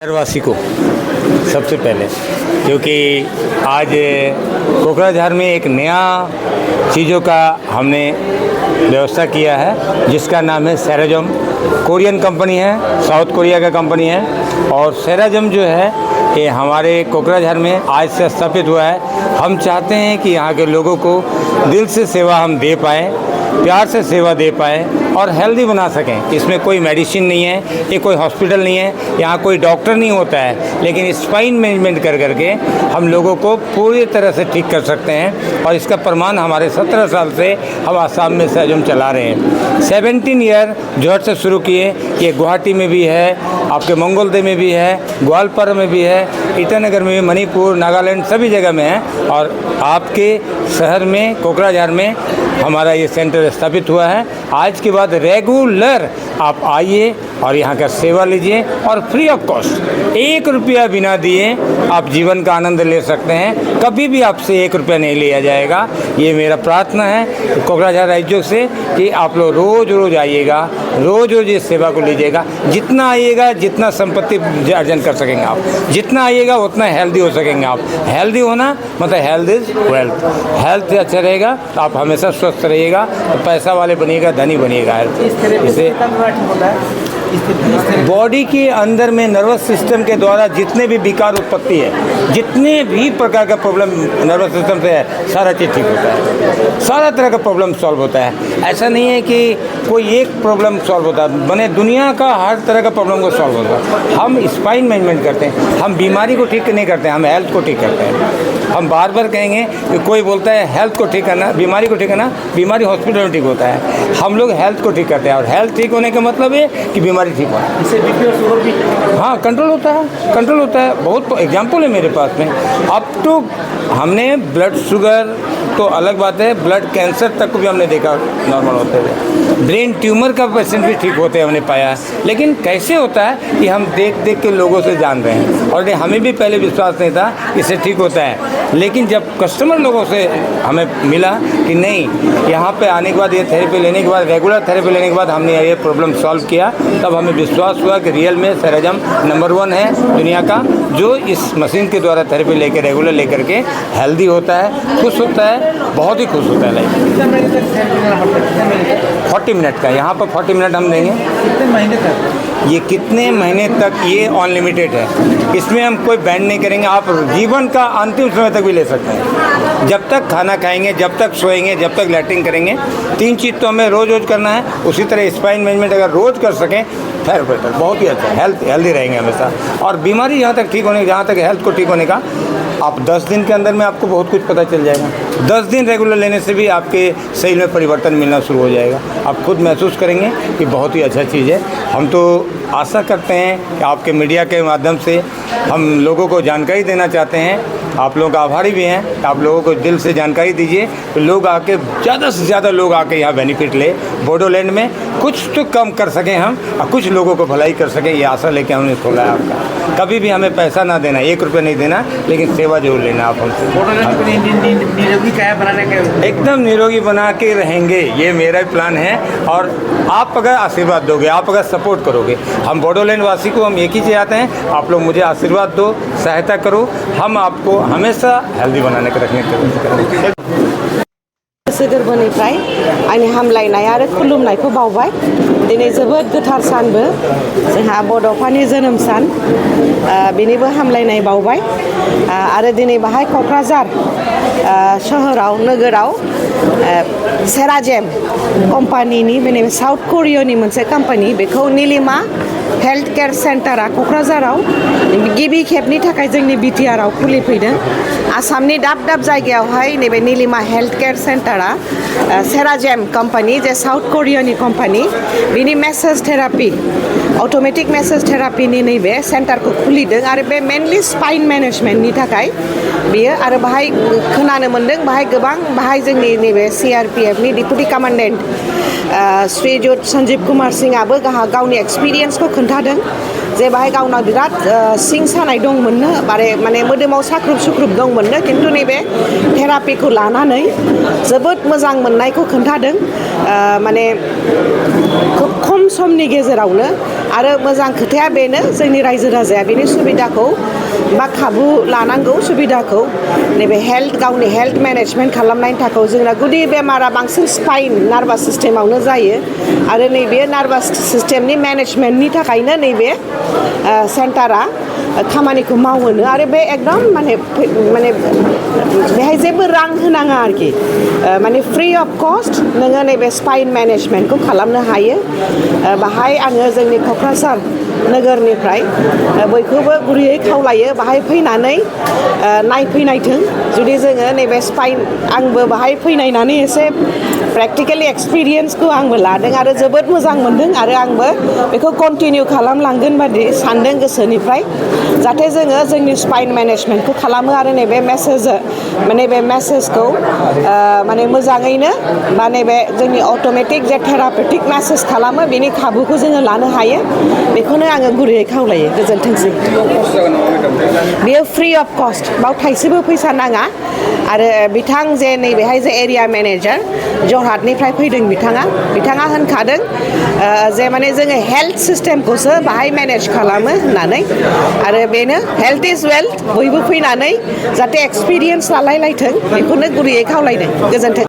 शहरवासी को सबसे पहले, क्योंकि आज कोकराझार में एक नया चीज़ों का हमने व्यवस्था किया है जिसका नाम है सेराजम। कोरियन कंपनी है, साउथ कोरिया का कंपनी है। और सेराजम जो है ये हमारे कोकराझार में आज से स्थापित हुआ है। हम चाहते हैं कि यहाँ के लोगों को दिल से सेवा हम दे पाएँ, प्यार से सेवा दे पाएँ और हेल्दी बना सकें। इसमें कोई मेडिसिन नहीं है, ये कोई हॉस्पिटल नहीं है, यहाँ कोई डॉक्टर नहीं होता है, लेकिन स्पाइन मैनेजमेंट कर करके हम लोगों को पूरी तरह से ठीक कर सकते हैं। और इसका प्रमाण हमारे 17 साल से हम आसाम में सेराजम चला रहे हैं। 17 ईयर जोहर से शुरू किए, ये गुवाहाटी में भी है, आपके मंगोलदे में भी है, ग्वालपारा में भी है, ईटानगर में भी, मणिपुर, नागालैंड सभी जगह में है। और आपके शहर में कोकराझार में हमारा ये सेंटर स्थापित हुआ है। आज के बाद रेगुलर आप आइए और यहाँ का सेवा लीजिए और फ्री ऑफ कॉस्ट, 1 रुपया बिना दिए आप जीवन का आनंद ले सकते हैं। कभी भी आपसे 1 रुपया नहीं लिया जाएगा। ये मेरा प्रार्थना है कोकराझार राज्यों से कि आप लोग रोज़ रोज़ आइएगा, रोज़ रोज़ इस सेवा को लीजिएगा। जितना आइएगा जितना संपत्ति अर्जन कर सकेंगे आप, जितना आइएगा उतना हेल्दी हो सकेंगे आप। हेल्दी होना मतलब हेल्थ इज़ वेल्थ। हेल्थ अच्छा रहेगा तो आप हमेशा स्वस्थ रहिएगा, तो पैसा वाले बनिएगा, धनी बनिएगा। हेल्थ इसे बॉडी के अंदर में नर्वस सिस्टम के द्वारा जितने भी विकार उत्पत्ति है, जितने भी प्रकार का प्रॉब्लम नर्वस सिस्टम से है, सारा चीज़ ठीक होता है। सारा तरह का प्रॉब्लम सॉल्व होता है। ऐसा नहीं है कि कोई एक प्रॉब्लम सॉल्व होता है, बने दुनिया का हर तरह का प्रॉब्लम को सॉल्व होता है। हम स्पाइन मैनेजमेंट करते हैं, हम बीमारी को ठीक नहीं करते हैं, हम हेल्थ को ठीक करते हैं। हम बार बार कहेंगे कि कोई बोलता है हेल्थ को ठीक करना, बीमारी को ठीक करना, बीमारी हॉस्पिटल में ठीक होता है। हम लोग हेल्थ को ठीक करते हैं और हेल्थ ठीक होने का मतलब है कि बीमारी ठीक हो। इससे बीपी और शुगर भी हाँ कंट्रोल होता है, कंट्रोल होता है। बहुत एग्जाम्पल है मेरे पास में। अप टू हमने ब्लड शुगर तो अलग बात है, ब्लड कैंसर तक को भी हमने देखा नॉर्मल होते हुए। ब्रेन ट्यूमर का पेशेंट भी ठीक होते हैं हमने पाया। लेकिन कैसे होता है कि हम देख देख के लोगों से जान रहे हैं, और हमें भी पहले विश्वास नहीं था इससे ठीक होता है। लेकिन जब कस्टमर लोगों से हमें मिला कि नहीं, यहाँ पे आने के बाद, ये थेरेपी लेने के बाद, रेगुलर थेरेपी लेने के बाद हमने ये प्रॉब्लम सॉल्व किया, तब हमें विश्वास हुआ कि रियल में सेराजम नंबर 1 है दुनिया का, जो इस मशीन के द्वारा थेरेपी लेकर रेगुलर लेकर के हेल्दी होता है, खुश होता है, बहुत ही खुश होता है लाइफ। 40 मिनट का, यहाँ पर 40 मिनट हम देंगे। कितने महीने तक? ये कितने महीने तक, ये अनलिमिटेड है। इसमें हम कोई बैंड नहीं करेंगे। आप जीवन का अंतिम समय तक भी ले सकते हैं। जब तक खाना खाएंगे, जब तक सोएंगे, जब तक लैट्रिन करेंगे, 3 चीज़ तो हमें रोज़ रोज़ करना है। उसी तरह स्पाइन मैनेजमेंट अगर रोज़ कर सकें फिर बेहतर, बहुत ही अच्छा, हेल्दी रहेंगे हमेशा। और बीमारी यहाँ तक ठीक होने, जहाँ तक हेल्थ को ठीक होने का, आप 10 दिन के अंदर में आपको बहुत कुछ पता चल जाएगा। 10 दिन रेगुलर लेने से भी आपके शरीर में परिवर्तन मिलना शुरू हो जाएगा। आप खुद महसूस करेंगे कि बहुत ही अच्छा चीज़ है। हम तो आशा करते हैं कि आपके मीडिया के माध्यम से हम लोगों को जानकारी देना चाहते हैं। आप लोग आभारी भी हैं, आप लोगों को दिल से जानकारी दीजिए तो लोग आके, ज़्यादा से ज़्यादा लोग आके यहाँ बेनिफिट ले। बोडोलैंड में कुछ तो कम कर सकें हम और कुछ लोगों को भलाई कर सकें, ये आशा लेके हमने खोला है आपका। कभी भी हमें पैसा ना देना, 1 रुपया नहीं देना, लेकिन सेवा जरूर लेना आप हमसे। निरोगी क्या बनाने के, एकदम निरोगी बना के रहेंगे, ये मेरा प्लान है। और आप अगर आशीर्वाद दोगे, आप अगर सपोर्ट करोगे, हम बोडोलैंड वासी को हम एक ही चाहते हैं, आप लोग मुझे आशीर्वाद दो, सहायता करो, हम आपको हमेशा हेल्दी बनाने के रखने के कोशिश करेंगे। गोसो गोरबोनिफ्राय आंनि हामलायनाय आरो खुलुमनायखौ बावबाय। दिनै जोबोद गोथार सानबो, जोंहा बड'फानि जोनोम सान, बेनिबो हामलायनाय बावबाय। आरो दिनै बाहाय क'क्राझार सोहोराव, नोगोराव सेराजेम कम्पानिनि, माने साउथ करियानि मोनसे कम्पानि, बेखौ नीलिमा हेल्थ केयार सेन्टारा क'क्राझाराव गिबि खेबनि थाखाय जोंनि बिटिआरआव खुलिफैदों। आसामनि दाब दाब जायगायावहाय नैबे नीलिमा हेल्थ केयार सेन्टारा सेराजेम कम्पानि, जे साउथ करियानि कम्पानि, बिनि मेसेज थेरापि, अट'मेटिक मेसेज थेरापिनि नैबे सेन्टारखौ खुलिदों। आरो बे मेनलि स्पाइन मेनेजमेन्टनि थाखाय बेयो। आरो बाहाय खोनानो मोन्दों, बाहाय जोंनि नैबे CRPFनि डिपुटि कामान्डेन्ट श्रीजुत सन्जीब कुमार सिंहआबो गावनि एक्सपिरियेन्सखौ खोन्थादों जे बाहाय गावनाव बिराद सिं सानाय दंमोननो माने मोदोमाव साख्रुब सुख्रुब दंमोननो खिन्थु नैबे थेरापिखौ लानानै जोबोद मोजां मोननायखौ खोन्थादों माने खोब खम समनि गेजेरावनो आरो मोजां खोथाया बेनो जोंनि रायजो राजाया बेनि सुबिदाखौ बा खाबु लानांगौ सुबिदाखौ नैबे गावनि हेल्थ मेनेजमेन्ट खालामनायनि थाखाय जोंना गुदि बेमारा बांसिन स्पाइन नार्भास सिस्टेमावनो जायो आरो नैबे नार्भास सिस्टेमनि मेनेजमेन्टनि थाखायनो नैबे सेन्टारा खामानिखौ मावोनो आरो बे एकदम माने बेहाय जेबो रां होनाङा आरोखि माने फ्रि अफ कस्ट नोङो नैबे स्पाइन मेनेजमेन्टखौ खालामनो हायो बाहाय आङो जोंनि क'क्राझार नोगोरनिफ्राय बयखौबो गुरैयै खावलायो बाहाय फैनानै नायफैनायथों जुदि जोङो नैबे स्पाइन आंबो बाहाय फैनायनानै एसे प्रेक्टिकेलि एक्सपिरियेन्सखौ आंबो लादों आरो जोबोद मोजां मोनदों आरो आंबो बेखौ कन्टिनिउ खालामलांगोन बादि सानदों गोसोनिफ्राय जाहाथे जोङो जोंनि स्पाइन मेनेजमेन्टखौ खालामो आरो नैबे मेसेजखौ माने मोजाङैनो बा नैबे जोंनि अट'मेटिक जे थेरापेटिक मेसेज खालामो बेनि खाबुखौ जोङो लानो हायो बेखौनो आङो गुरैयै खावलायो गोजोन्थोंसै बेयो फ्रि अफ कस्ट बाव थाइसेबो फैसा नाङा आरो बिथां जे नैबेहाय जे एरिया मेनेजार जरहाटनिफ्राय फैदों बिथाङा होनखादों जे माने जोङो हेल्थ सिस्टेमखौसो बाहाय मेनेज खालामो होननानै आरो बेनो हेल्थ इज वेल्थ बयबो फैनानै जाहाथे एक्सपिरियेन्स लालायलायथों बेखौनो गुरैयै खावलायदों गोजोन्थों